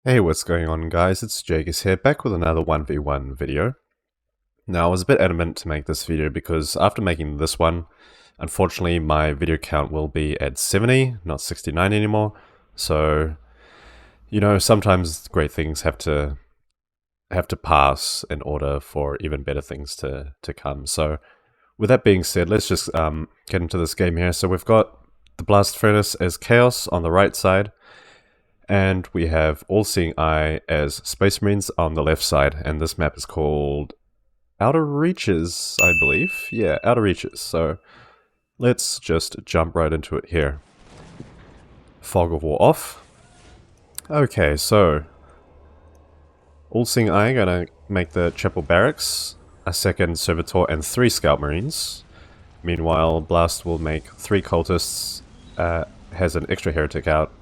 Hey, what's going on guys? It's Jagus here, back with another 1v1 video. Now, I was a bit adamant to make this video because after making this one, unfortunately my video count will be at 70, not 69 anymore. So, sometimes great things have to pass in order for even better things to come. So, with that being said, let's just get into this game here. So we've got TheBlastFurnace as Chaos on the right side, and we have All-Seeing Eye as Space Marines on the left side, and this map is called Outer Reaches, I believe. Yeah, Outer Reaches. So let's just jump right into it here. Fog of War off. Okay, so All-Seeing Eye gonna make the Chapel Barracks, a second Servitor, and 3 Scout Marines. Meanwhile, Blast will make 3 Cultists, has an extra Heretic out,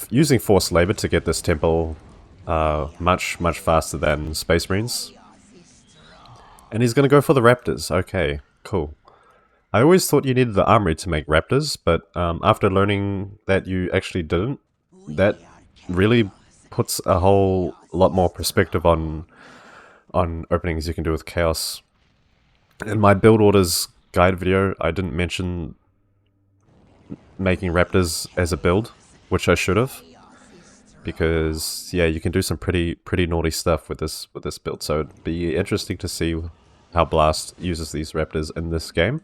using Forced Labor to get this temple much faster than Space Marines. And he's going to go for the Raptors. Okay, cool. I always thought you needed the Armory to make Raptors, but after learning that you actually didn't, that really puts a whole lot more perspective on openings you can do with Chaos. In my build orders guide video, I didn't mention making Raptors as a build, which I should have, because yeah, you can do some pretty naughty stuff with this build. So it'd be interesting to see how Blast uses these Raptors in this game.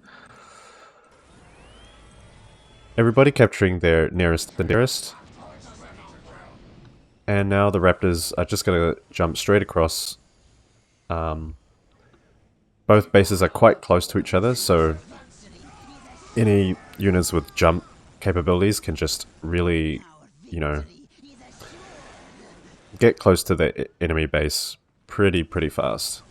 Everybody capturing their nearest and dearest, and now the Raptors are just going to jump straight across. Both bases are quite close to each other, so any units with jump capabilities can just really, get close to the enemy base pretty fast.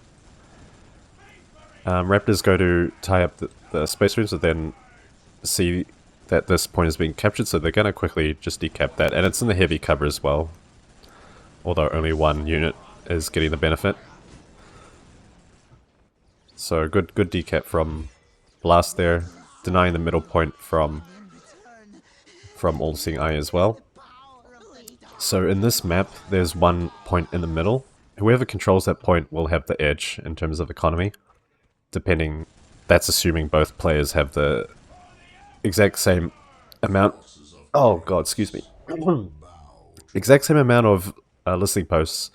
Raptors go to tie up the Space Marines, and then see that this point is being captured, so they're going to quickly just decap that, and it's in the heavy cover as well, although only one unit is getting the benefit. So good decap from Blast there, denying the middle point from All-Seeing Eye as well. So in this map, there's one point in the middle. Whoever controls that point will have the edge in terms of economy. Depending, that's assuming both players have the exact same amount. Oh god, excuse me. Exact same amount of listening posts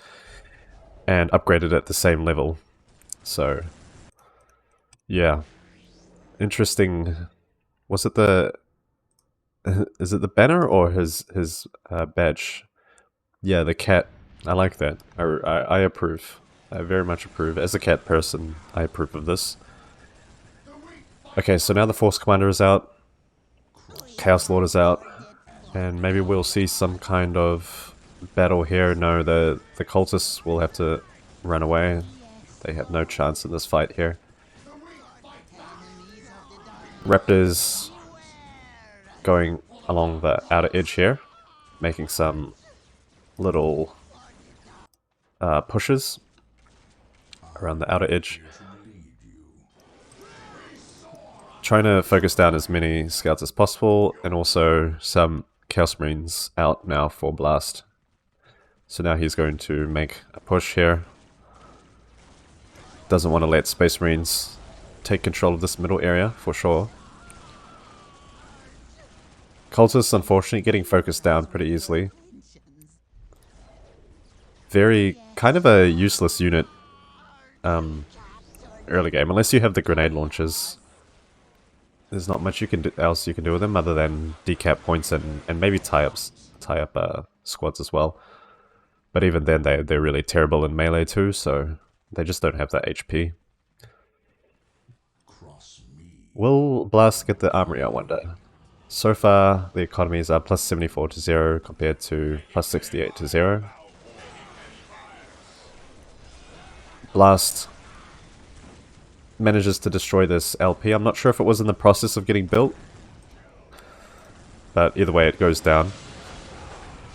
and upgraded at the same level. So yeah, interesting. Was it the? Is it the banner or his badge? Yeah, the cat. I like that. I approve. I very much approve. As a cat person, I approve of this. Okay, so now the Force Commander is out. Chaos Lord is out. And maybe we'll see some kind of battle here. No, the cultists will have to run away. They have no chance in this fight here. Raptors going along the outer edge here, making some little pushes around the outer edge, trying to focus down as many scouts as possible, and also some Chaos Marines out now for Blast. So now he's going to make a push here. Doesn't want to let Space Marines take control of this middle area for sure. Cultists, unfortunately, getting focused down pretty easily. Very kind of a useless unit early game, unless you have the grenade launchers. There's not much else you can do with them other than decap points and maybe tie up squads as well. But even then, they're really terrible in melee too, so they just don't have that HP. Will Blast get the armory, I wonder? So far, the economies are plus 74 to 0 compared to plus 68 to 0. Blast manages to destroy this LP. I'm not sure if it was in the process of getting built, but either way it goes down.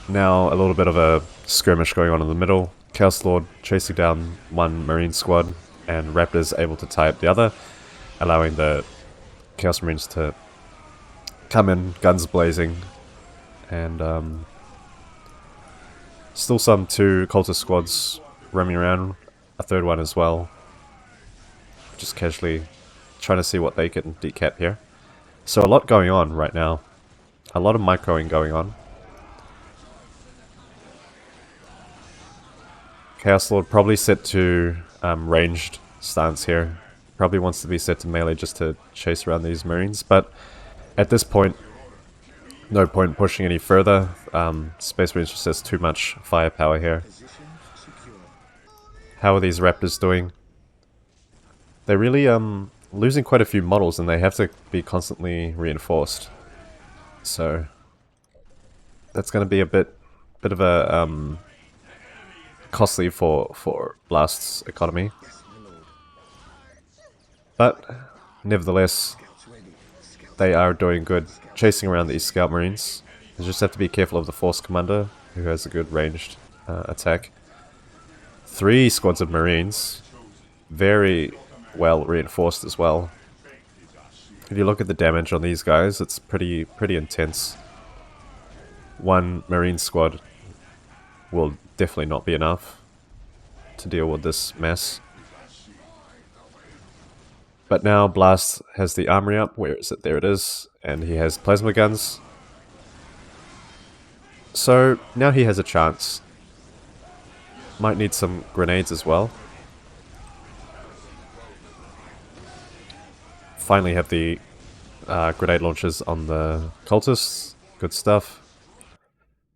Now a little bit of a skirmish going on in the middle. Chaos Lord chasing down one Marine squad, and Raptors able to tie up the other, allowing the Chaos Marines to come in, guns blazing, and Still some 2 cultist squads roaming around, a 3rd one as well. Just casually trying to see what they can decap here. So a lot going on right now. A lot of microing going on. Chaos Lord probably set to ranged stance here. Probably wants to be set to melee just to chase around these Marines, but at this point, no point pushing any further. Space Marines just has too much firepower here. How are these Raptors doing? They're really losing quite a few models, and they have to be constantly reinforced. So that's going to be a bit of a costly for Blast's economy. But nevertheless, they are doing good chasing around these Scout Marines. You just have to be careful of the Force Commander, who has a good ranged attack. 3 squads of Marines, very well reinforced as well. If you look at the damage on these guys, it's pretty intense. 1 Marine squad will definitely not be enough to deal with this mess. But now Blast has the armory up. Where is it? There it is. And he has plasma guns. So now he has a chance. Might need some grenades as well. Finally have the grenade launchers on the cultists. Good stuff.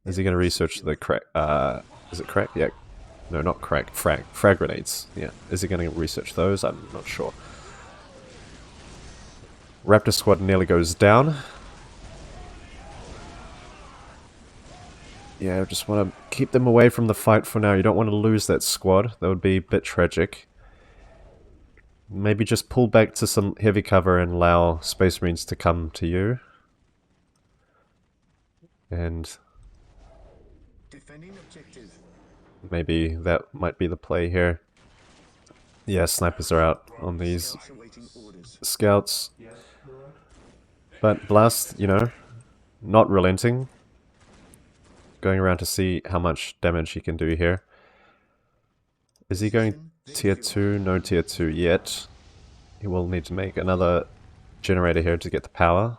Is he going to research the crack? Is it crack? Yeah. No, not crack. Frag grenades. Yeah. Is he going to research those? I'm not sure. Raptor squad nearly goes down. Yeah, I just want to keep them away from the fight for now. You don't want to lose that squad. That would be a bit tragic. Maybe just pull back to some heavy cover and allow Space Marines to come to you. And maybe that might be the play here. Yeah, snipers are out on these scouts. But Blast, you know, not relenting. Going around to see how much damage he can do here. Is he going tier 2? No tier 2 yet. He will need to make another generator here to get the power.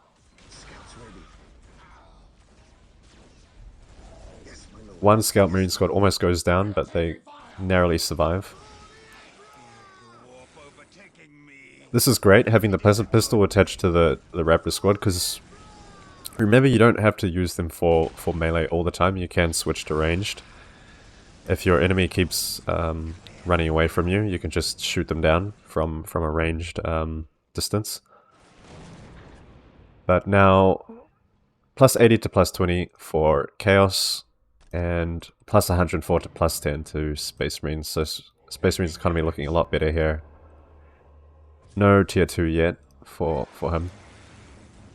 One Scout Marine squad almost goes down, but they narrowly survive. This is great, having the Plasma Pistol attached to the Raptor squad, because remember, you don't have to use them for melee all the time. You can switch to ranged. If your enemy keeps running away from you, you can just shoot them down from a ranged distance. But now, plus 80 to plus 20 for Chaos, and plus 104 to plus 10 to Space Marines. So Space Marines economy looking a lot better here. No tier 2 yet for him.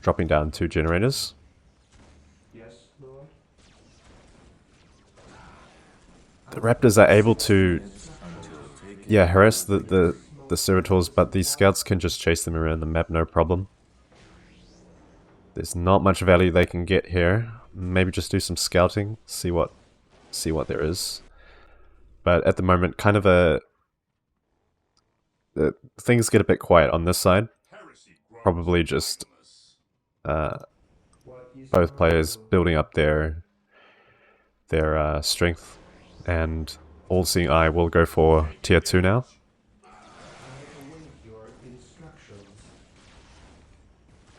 Dropping down 2 generators. Yes, Lord. The Raptors are able to, yeah, harass the servitors, but these scouts can just chase them around the map, no problem. There's not much value they can get here. Maybe just do some scouting, see what there is. But at the moment, kind of things get a bit quiet on this side. Probably just both players building up their strength, and All-Seeing Eye will go for tier 2 now.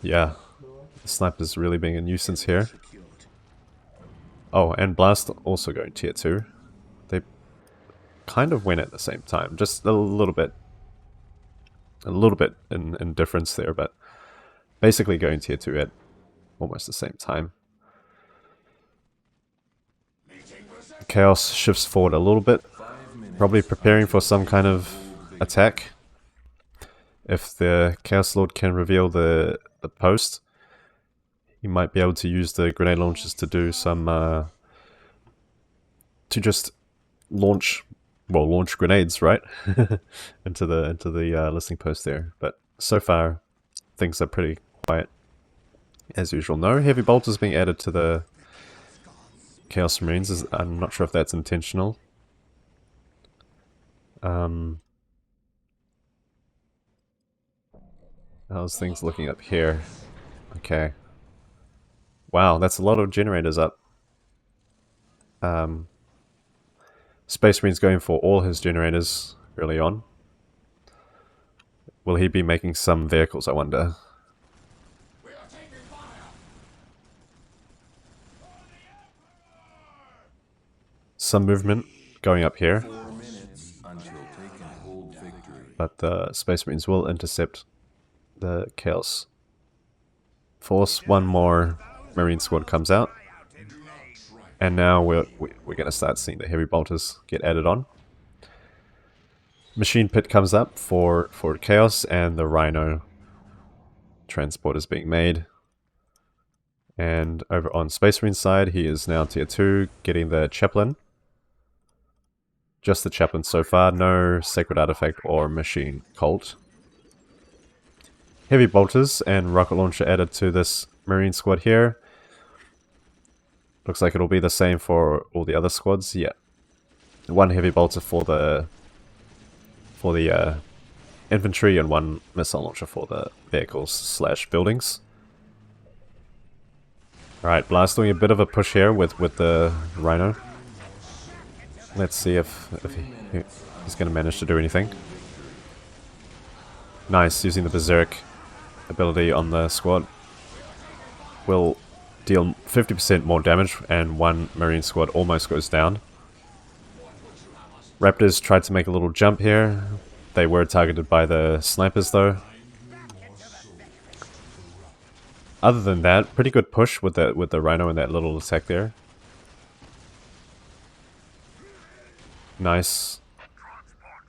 Yeah, the sniper's really being a nuisance here. Oh, and Blast also going tier 2. They kind of win at the same time, just a little bit in difference there, but basically going tier 2 at almost the same time. Chaos shifts forward a little bit, probably preparing for some kind of attack. If the Chaos Lord can reveal the post, he might be able to use the grenade launchers to do some to just launch grenades right into the listening post there. But so far things are pretty quiet as usual. No heavy bolters being added to the Chaos Marines. I'm not sure if that's intentional. How's things looking up here? Okay. Wow, that's a lot of generators up. Space Marine's going for all his generators early on. Will he be making some vehicles, I wonder? Some movement going up here. But the Space Marines will intercept the Chaos Force. One more Marine squad comes out. And now we're going to start seeing the heavy bolters get added on. Machine Pit comes up for Chaos, and the Rhino transport is being made. And over on Space Marine side, he is now tier 2, getting the Chaplain. Just the Chaplain so far, no Sacred Artifact or Machine Cult. Heavy bolters and rocket launcher added to this Marine squad here. Looks like it'll be the same for all the other squads. Yeah, one heavy bolter for the infantry and one missile launcher for the vehicles / buildings. All right, Blast doing a bit of a push here with the Rhino. Let's see if he's going to manage to do anything. Nice, using the Berserk ability on the squad. Will deal 50% more damage, and one Marine squad almost goes down. Raptors tried to make a little jump here. They were targeted by the snipers though. Other than that, pretty good push with the Rhino and that little attack there. Nice.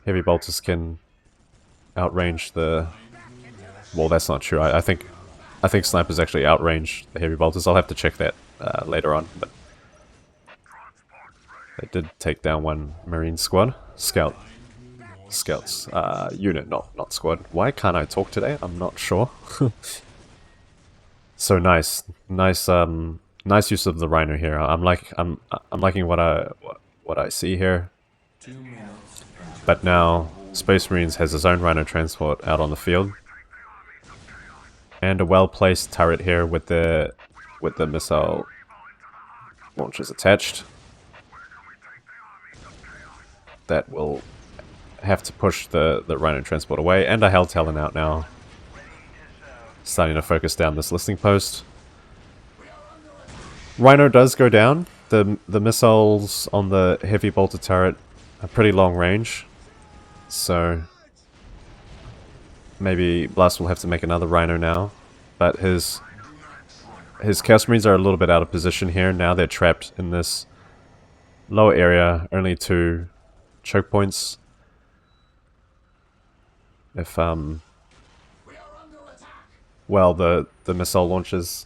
Heavy bolters can outrange the... Well, that's not true. I think snipers actually outrange the heavy bolters. I'll have to check that later on. But they did take down one Marine squad. Scouts. Unit, not squad. Why can't I talk today? I'm not sure. So nice use of the Rhino here. I'm liking what I see here. But now Space Marines has his own Rhino transport out on the field. And a well-placed turret here with the missile launchers attached. That will have to push the Rhino transport away. And a Hell Talon out now. Starting to focus down this listing post. Rhino does go down. The missiles on the heavy bolter turret are pretty long range. So maybe Blast will have to make another Rhino now. But his Chaos Marines are a little bit out of position here. Now they're trapped in this lower area. Only 2 choke points. If well, the missile launchers,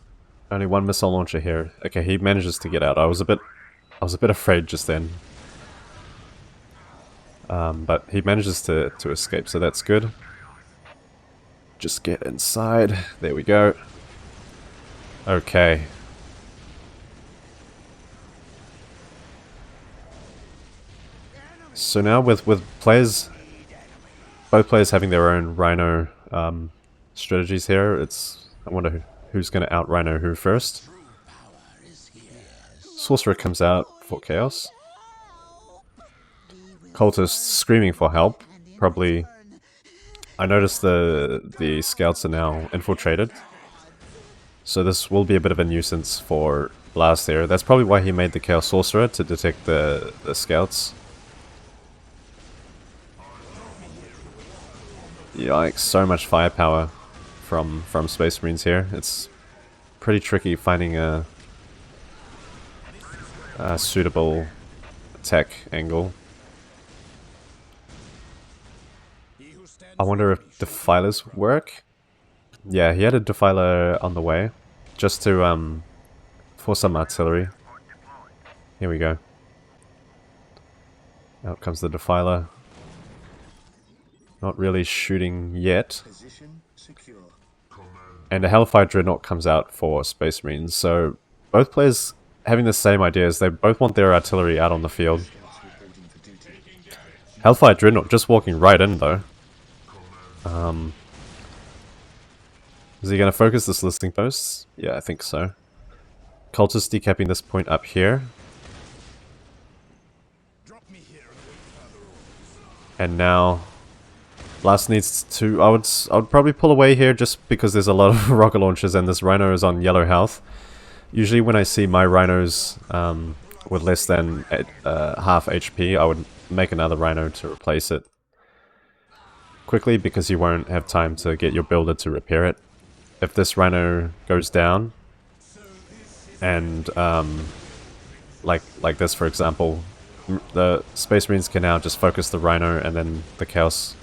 only one missile launcher here. Okay, he manages to get out. I was a bit afraid just then. But he manages to escape, so that's good. Just get inside. There we go. Okay. So now with players, both players having their own Rhino strategies here, I wonder who's going to out Rhino who first. Sorcerer comes out for Chaos. Cultists screaming for help. Probably. I noticed the scouts are now infiltrated. So this will be a bit of a nuisance for Blast there. That's probably why he made the Chaos Sorcerer, to detect the scouts. Yikes, so much firepower from Space Marines here. It's pretty tricky finding a suitable attack angle. I wonder if defilers work. Yeah, he had a defiler on the way, just to for some artillery. Here we go. Out comes the defiler. Not really shooting yet. And a Hellfire Dreadnought comes out for Space Marines. So both players having the same ideas. They both want their artillery out on the field. Hellfire Dreadnought just walking right in though. Is he going to focus this listing post? Yeah, I think so. Cultist decapping this point up here. And now Blast needs to... I would probably pull away here just because there's a lot of rocket launchers and this Rhino is on yellow health. Usually when I see my Rhinos with less than half HP, I would make another Rhino to replace it quickly because you won't have time to get your builder to repair it. If this Rhino goes down, and like this for example, the Space Marines can now just focus the Rhino and then the Chaos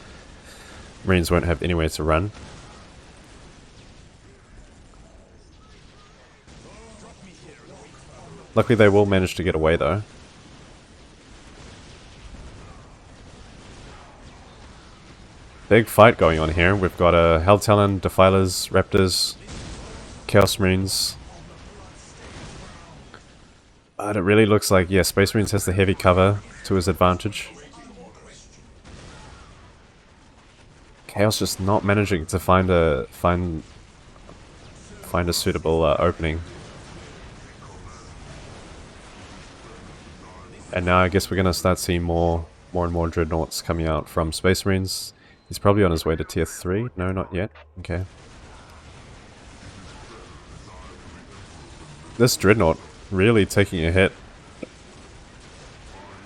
Marines won't have anywhere to run. Luckily they will manage to get away though. Big fight going on here. We've got a Hell Talon, Defilers, Raptors, Chaos Marines. But it really looks like, yeah, Space Marines has the heavy cover to his advantage. Chaos just not managing to find a suitable opening. And now I guess we're gonna start seeing more and more Dreadnoughts coming out from Space Marines. He's probably on his way to tier 3. No, not yet. Okay. This Dreadnought really taking a hit.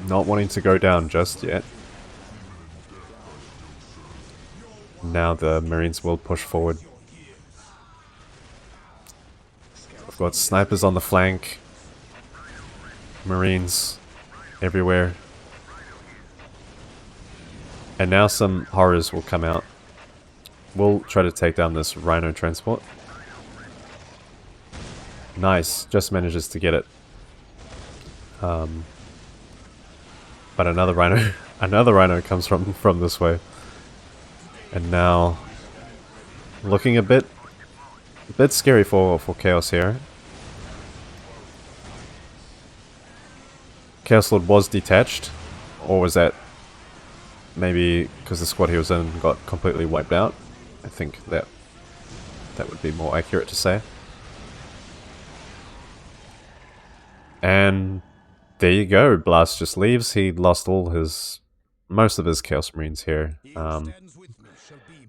Not wanting to go down just yet. Now the Marines will push forward. We've got snipers on the flank. Marines everywhere. And now some horrors will come out. We'll try to take down this Rhino transport. Nice, just manages to get it. But another Rhino, another Rhino comes from this way. And now, looking a bit scary for Chaos here. Chaos Lord was detached, or was that maybe because the squad he was in got completely wiped out? I think that would be more accurate to say. And there you go, Blast just leaves. He lost most of his Chaos Marines here.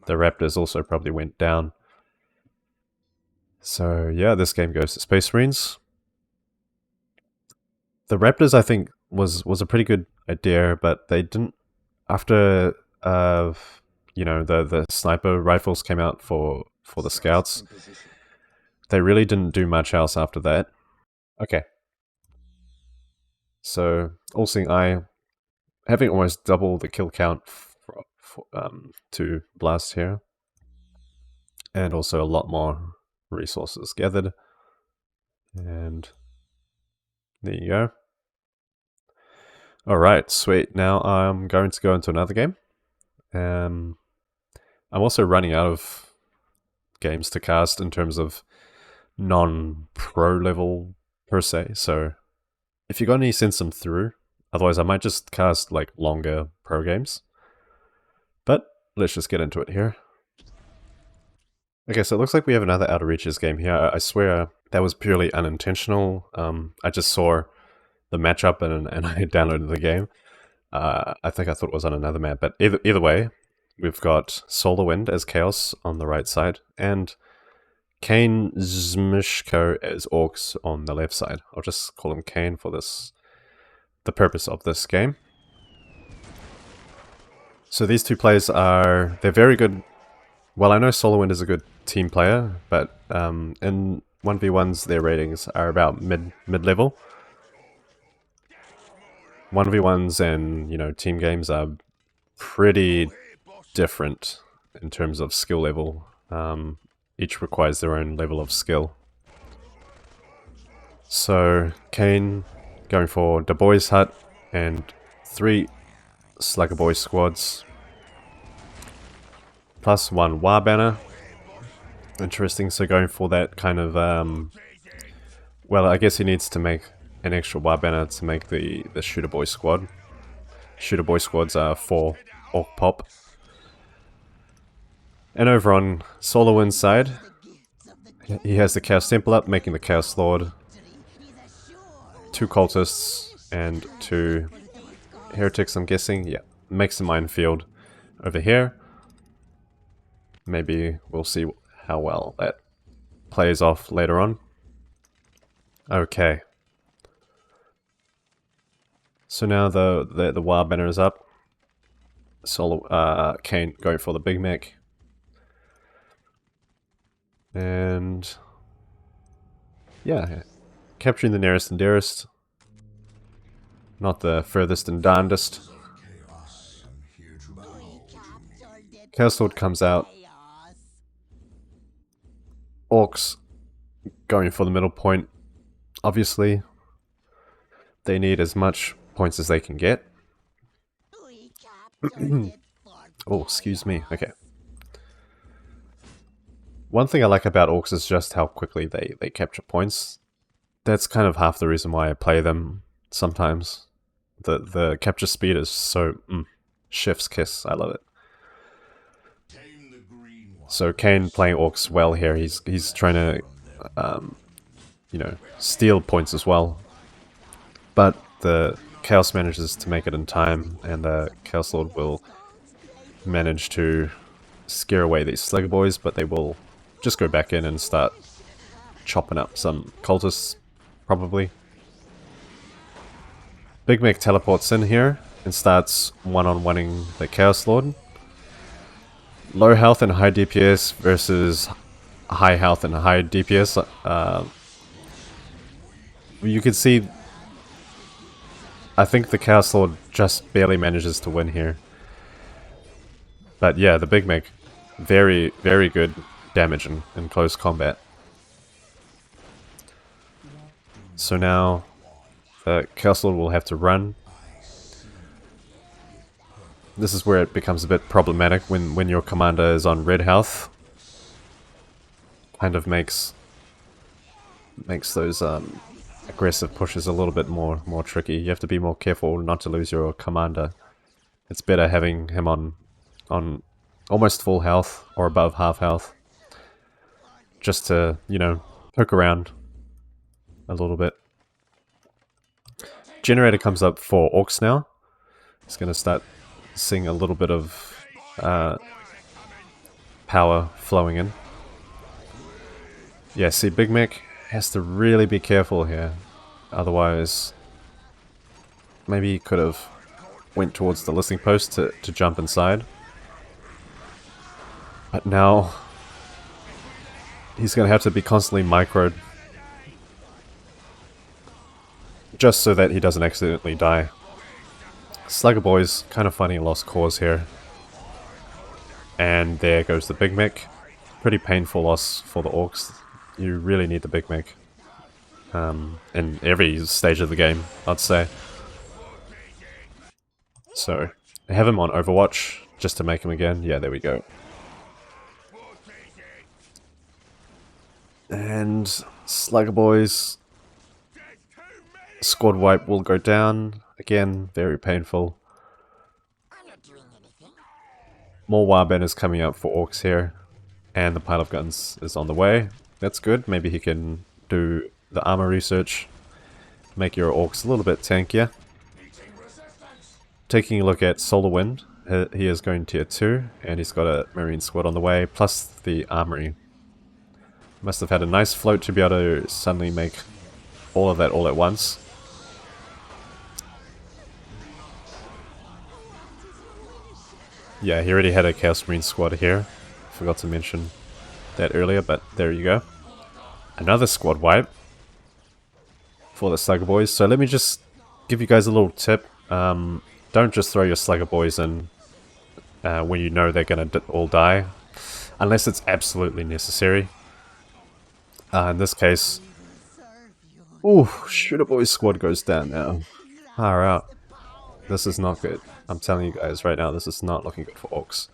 The Raptors also probably went down. So yeah, this game goes to Space Marines. The Raptors, I think, was a pretty good idea, but they didn't. After you know, the sniper rifles came out for the scouts, they really didn't do much else after that. Okay. So, All Seeing Eye, having almost double the kill count to Blast here. And also a lot more resources gathered. And there you go. Alright, sweet. Now I'm going to go into another game. I'm also running out of games to cast in terms of non-pro level per se, so if you got any, send some through. Otherwise I might just cast like longer pro games. But let's just get into it here. Okay, so it looks like we have another Outer Reaches game here. I swear that was purely unintentional. I just saw the matchup and I downloaded the game. I think I thought it was on another map, but either way, we've got Solar Wind as Chaos on the right side, and Kane Zmishko as Orcs on the left side. I'll just call him Kane for the purpose of this game. So these two players they're very good. Well, I know Solar Wind is a good team player, but in 1v1s their ratings are about mid-level. 1v1s and, you know, team games are pretty different in terms of skill level. Each requires their own level of skill. So, Kane going for the Boys Hut and 3 Slugger Boy squads. Plus 1 War Banner. Interesting, so going for that kind of, well, I guess he needs to make an extra war banner to make the shooter boy squad. Shooter boy squads are 4 orc pop. And over on SolarWind's side, he has the Chaos Temple up, making the Chaos Lord, 2 cultists, and 2 heretics, I'm guessing. Yeah, makes the minefield over here. Maybe we'll see how well that plays off later on. Okay. So now the war banner is up. Kane going for the Big Mac. And yeah, capturing the nearest and dearest. Not the furthest and darndest. Chaos Lord comes out. Orcs going for the middle point. Obviously, they need as much points as they can get. Oh, excuse me. Okay. One thing I like about orcs is just how quickly they capture points. That's kind of half the reason why I play them sometimes. The capture speed is so... chef's kiss. I love it. So Kane playing orcs well here. He's trying to, you know, steal points as well. But the Chaos manages to make it in time, and the Chaos Lord will manage to scare away these Slugger boys, but they will just go back in and start chopping up some cultists, probably. Big Mac teleports in here and starts one-on-oneing the Chaos Lord. Low health and high DPS versus high health and high DPS. You can see, I think the Chaos Lord just barely manages to win here. But yeah, the Big Mac, very, very good damage in close combat. So now the Chaos Lord will have to run. This is where it becomes a bit problematic when your commander is on red health. Kind of makes those aggressive pushes a little bit more tricky. You have to be more careful not to lose your commander. It's better having him on almost full health or above half health, just to, you know, poke around a little bit. Generator comes up for orcs now. It's going to start seeing a little bit of power flowing in. Yeah, see, Big Mac has to really be careful here. Otherwise, maybe he could have went towards the listening post to jump inside. But now, he's going to have to be constantly microed. Just so that he doesn't accidentally die. Slugger boys, kind of finding a lost cause here. And there goes the Big Mac. Pretty painful loss for the orcs. You really need the Big Mac. In every stage of the game, I'd say. So, I have him on Overwatch, just to make him again. Yeah, there we go. And Slugger boys, squad wipe will go down. Again, very painful. More war banners coming up for orcs here. And the pile of guns is on the way. That's good. Maybe he can do the armor research. Make your orcs a little bit tankier. Taking a look at SolarWind. He is going tier 2. And he's got a marine squad on the way. Plus the armory. Must have had a nice float to be able to suddenly make all of that all at once. Yeah, he already had a Chaos Marine squad here. Forgot to mention that earlier, but there you go. Another squad wipe for the Slugger boys. So let me just give you guys a little tip. Don't just throw your Slugger boys in when you know they're going to all die. Unless it's absolutely necessary. In this case... Ooh, Shooter Boy squad goes down now. Far out. This is not good. I'm telling you guys right now, this is not looking good for orcs.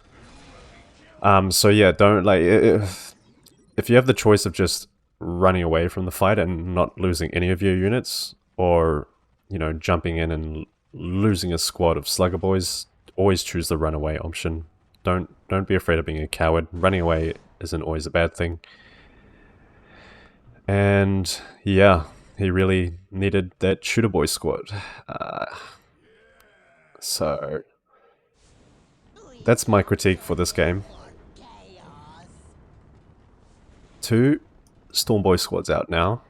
So yeah, don't like... If you have the choice of just running away from the fight and not losing any of your units, or, you know, jumping in and losing a squad of slugger boys, always choose the runaway option. Don't be afraid of being a coward. Running away isn't always a bad thing. And yeah, he really needed that shooter boy squad. So that's my critique for this game. 2 Storm Boy squads out now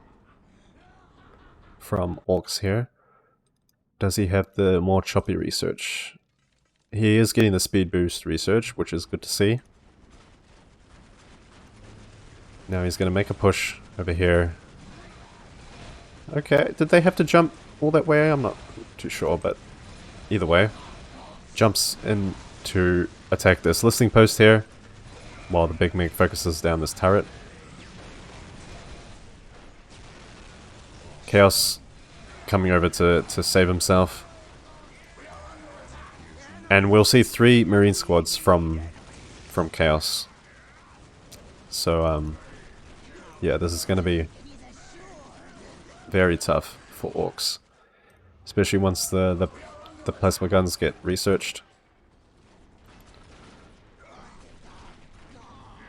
from Orcs here. Does he have the more choppy research? He is getting the speed boost research, which is good to see. Now he's going to make a push over here. Okay, did they have to jump all that way? I'm not too sure, but either way. Jumps in to attack this listening post here, while the Big Mig focuses down this turret. Chaos coming over to save himself. And we'll see 3 Marine squads from Chaos. So, yeah, this is going to be very tough for Orcs. Especially once the plasma guns get researched.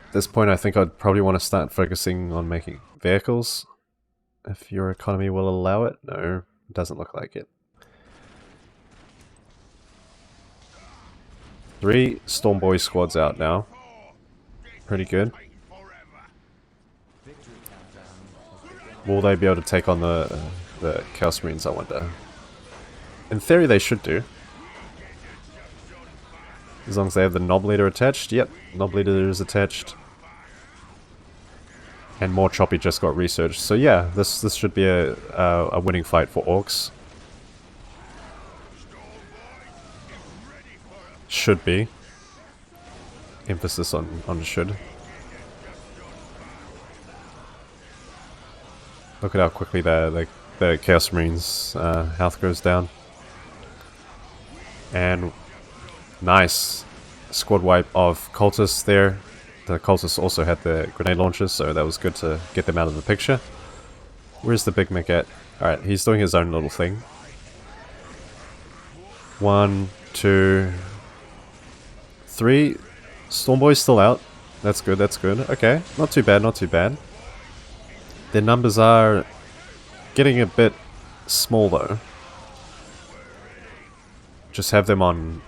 At this point, I think I'd probably want to start focusing on making vehicles. If your economy will allow it. No, it doesn't look like it. 3 Storm Boy squads out now. Pretty good. Will they be able to take on the Chaos Marines, I wonder? In theory they should do. As long as they have the Knob Leader attached. Yep, Knob Leader is attached. And more choppy just got researched. So yeah, this should be a winning fight for Orcs. Should be. Emphasis on should. Look at how quickly the Chaos Marines health goes down. And nice squad wipe of cultists there. The cultists also had the grenade launchers, so that was good to get them out of the picture. Where's the Big Mick at? Alright, he's doing his own little thing. 1, 2, 3. Stormboy's still out. That's good, that's good. Okay, not too bad, not too bad. Their numbers are getting a bit small though. Just have them on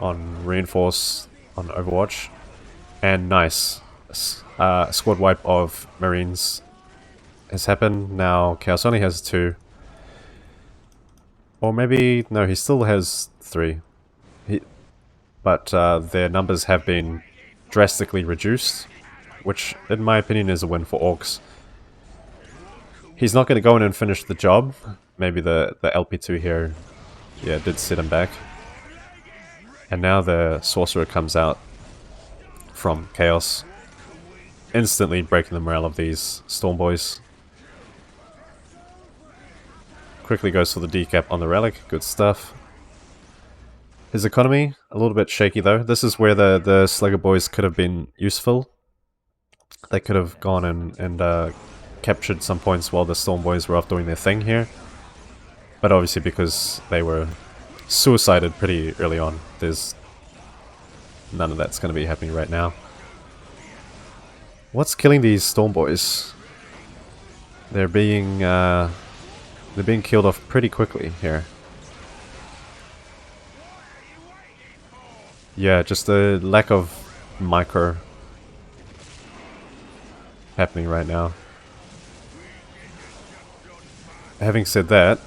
reinforce on Overwatch. And nice. Squad wipe of Marines has happened. Now Chaos only has 2. Or maybe, no, he still has 3. But their numbers have been drastically reduced, which in my opinion is a win for Orcs. He's not going to go in and finish the job. Maybe the LP2 here, yeah, did set him back. And now the Sorcerer comes out from Chaos, instantly breaking the morale of these Storm Boys. Quickly goes for the decap on the Relic, good stuff. His economy, a little bit shaky though. This is where the Slugger Boys could have been useful. They could have gone and captured some points while the Storm Boys were off doing their thing here. But obviously because they were suicided pretty early on, there's none of that's going to be happening right now. What's killing these Storm Boys? They're being killed off pretty quickly here. Yeah, just a lack of micro happening right now. Having said that,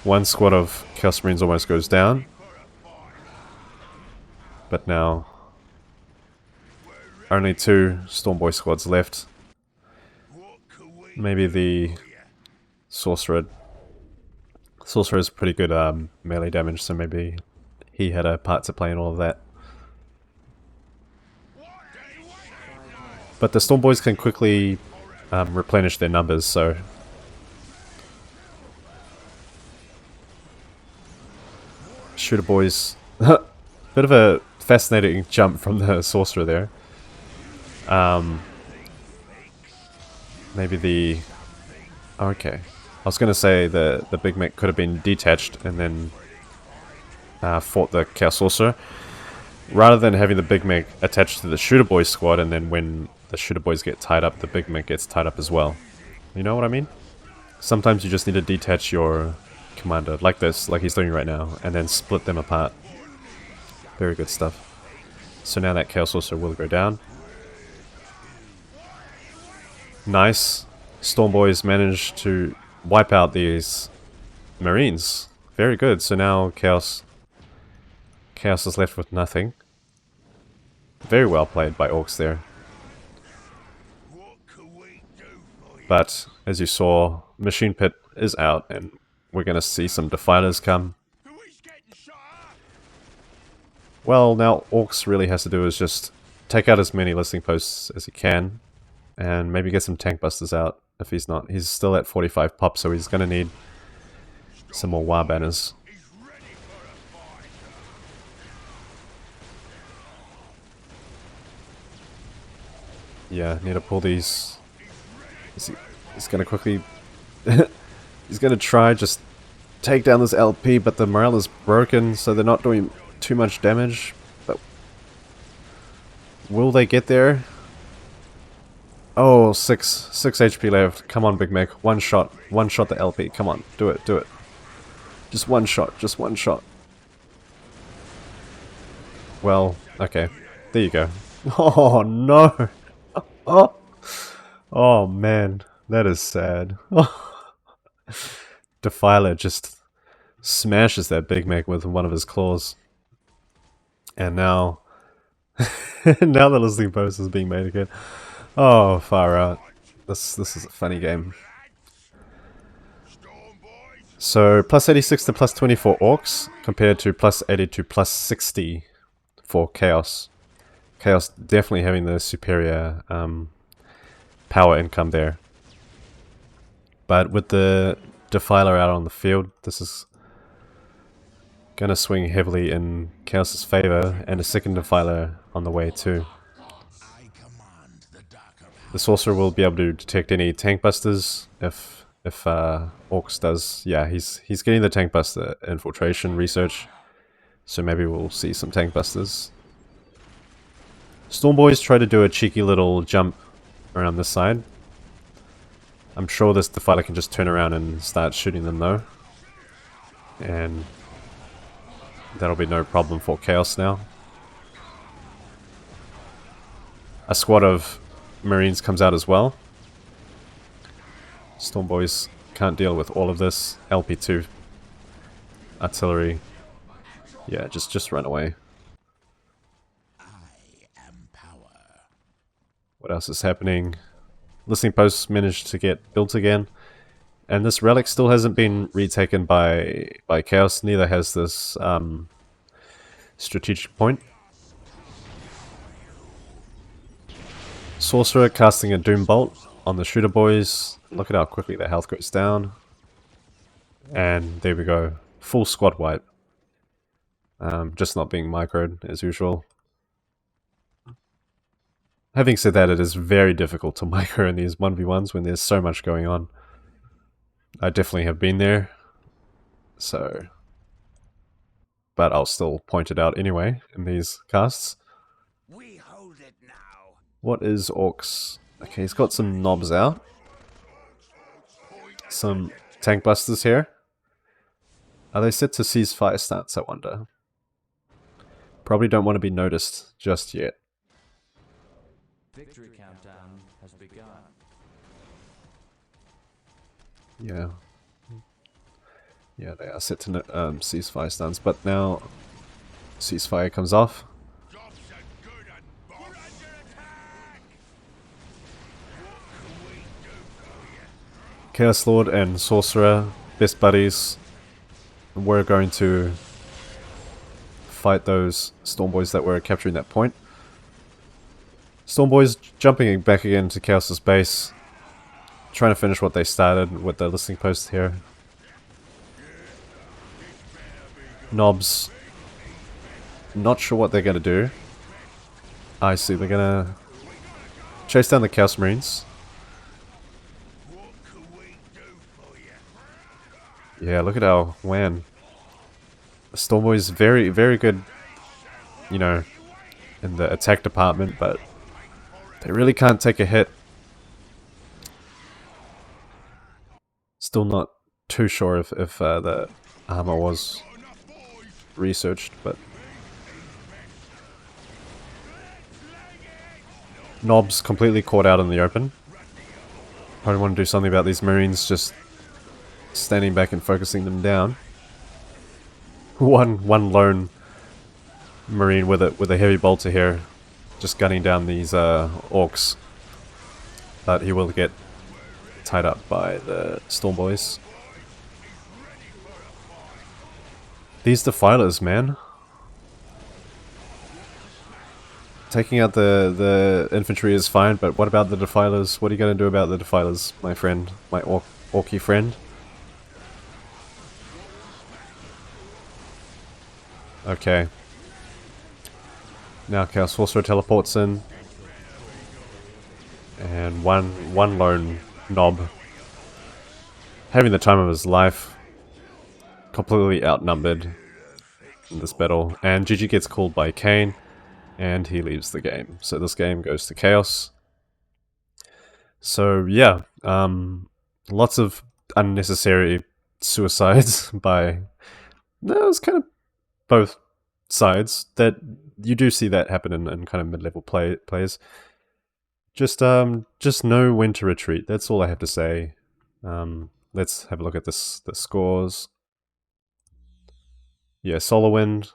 one squad of Chaos Marines almost goes down. But now, only 2 Storm Boy squads left. Maybe the Sorcerer. Sorcerer is pretty good melee damage, so maybe he had a part to play in all of that. But the Storm Boys can quickly replenish their numbers, so... Shooter Boys... Bit of a fascinating jump from the Sorcerer there. Maybe the... Okay. was going to say the big mech could have been detached and then fought the Chaos Sorcerer, rather than having the big mech attached to the Shooter Boys squad, and then when the Shooter Boys get tied up, the big mech gets tied up as well. You know what I mean? Sometimes you just need to detach your commander, like this, like he's doing right now, and then split them apart. Very good stuff. So now that Chaos Sorcerer will go down. Nice. Storm Boys managed to wipe out these Marines. Very good. So now Chaos is left with nothing. Very well played by Orcs there. But as you saw, Machine Pit is out and we're going to see some Defilers come. Well, now Orcs really has to do is just take out as many listening posts as he can. And maybe get some tank busters out if he's not. He's still at 45 pop, so he's going to need some more war banners. Yeah, need to pull these. He's going to quickly... he's going to try just take down this LP, but the morale is broken, so they're not doing too much damage. But will they get there? Oh, 6 HP left. Come on, Big Mech. One shot the LP. Come on, do it, do it. Just one shot, just one shot. Well, okay. There you go. Oh, no. Oh, oh man. That is sad. Defiler just smashes that Big Mech with one of his claws. And now... now the listening post is being made again. Oh, far out. This is a funny game. So, plus 86 to plus 20 for Orcs, compared to plus 80 to plus 60 for Chaos. Chaos definitely having the superior power income there. But with the Defiler out on the field, this is going to swing heavily in Chaos's favor, and a second Defiler on the way too. The Sorcerer will be able to detect any tank busters if Orcs does. Yeah, he's getting the tank buster infiltration research, so maybe we'll see some tank busters. Storm Boys try to do a cheeky little jump around this side. I'm sure this Defiler can just turn around and start shooting them though, and that'll be no problem for Chaos now. A squad of Marines comes out as well. Storm Boys can't deal with all of this. LP2 artillery. Yeah, just run away. What else is happening? Listening posts managed to get built again. And this relic still hasn't been retaken by Chaos. Neither has this strategic point. Sorcerer casting a Doom Bolt on the Shooter Boys. Look at how quickly their health goes down. And there we go. Full squad wipe. Just not being microed as usual. Having said that, it is very difficult to micro in these 1v1s when there's so much going on. I definitely have been there. So... but I'll still point it out anyway in these casts. We hold it now. What is Orcs? Okay, he's got some knobs out. Some tank busters here. Are they set to ceasefire stance, I wonder? Probably don't want to be noticed just yet. Victory countdown has begun. Yeah. Yeah, they are set to ceasefire stance, but now ceasefire comes off. Chaos Lord and Sorcerer, best buddies. We're going to fight those Storm Boys that were capturing that point. Storm Boys jumping back again to Chaos's base, trying to finish what they started with the listening post here. Knobs, not sure what they're going to do. I see, they're going to chase down the Chaos Marines. Yeah, look at our WAN. The Stormboy's very, very good, you know, in the attack department, but they really can't take a hit. Still not too sure if the armor was researched, but Nob's completely caught out in the open. Probably want to do something about these Marines just standing back and focusing them down. One lone Marine with a heavy bolter here, just gunning down these orcs, but he will get tied up by the Storm Boys. These Defilers, man. Taking out the infantry is fine, but what about the Defilers? What are you going to do about the Defilers, my friend? My orky friend? Okay. Now Chaos Sorcerer teleports in. And one lone Nob, having the time of his life, completely outnumbered in this battle. And GG gets called by Kane, and he leaves the game. So this game goes to Chaos. So yeah, lots of unnecessary suicides by... No, it's kind of both sides. That you do see that happen in kind of mid-level players. Just know when to retreat. That's all I have to say. Let's have a look at the scores. Yeah, Solar Wind,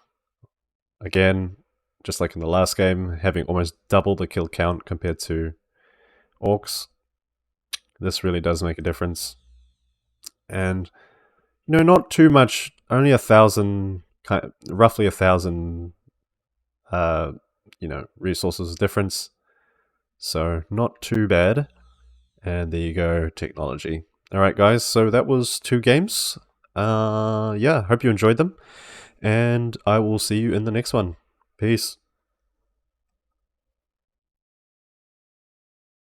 again, just like in the last game, having almost double the kill count compared to Orcs. This really does make a difference. And, you know, not too much, only 1,000, roughly 1,000, you know, resources difference. So, not too bad. And there you go, technology. Alright guys, so that was 2 games. Yeah, hope you enjoyed them. And I will see you in the next one. Peace.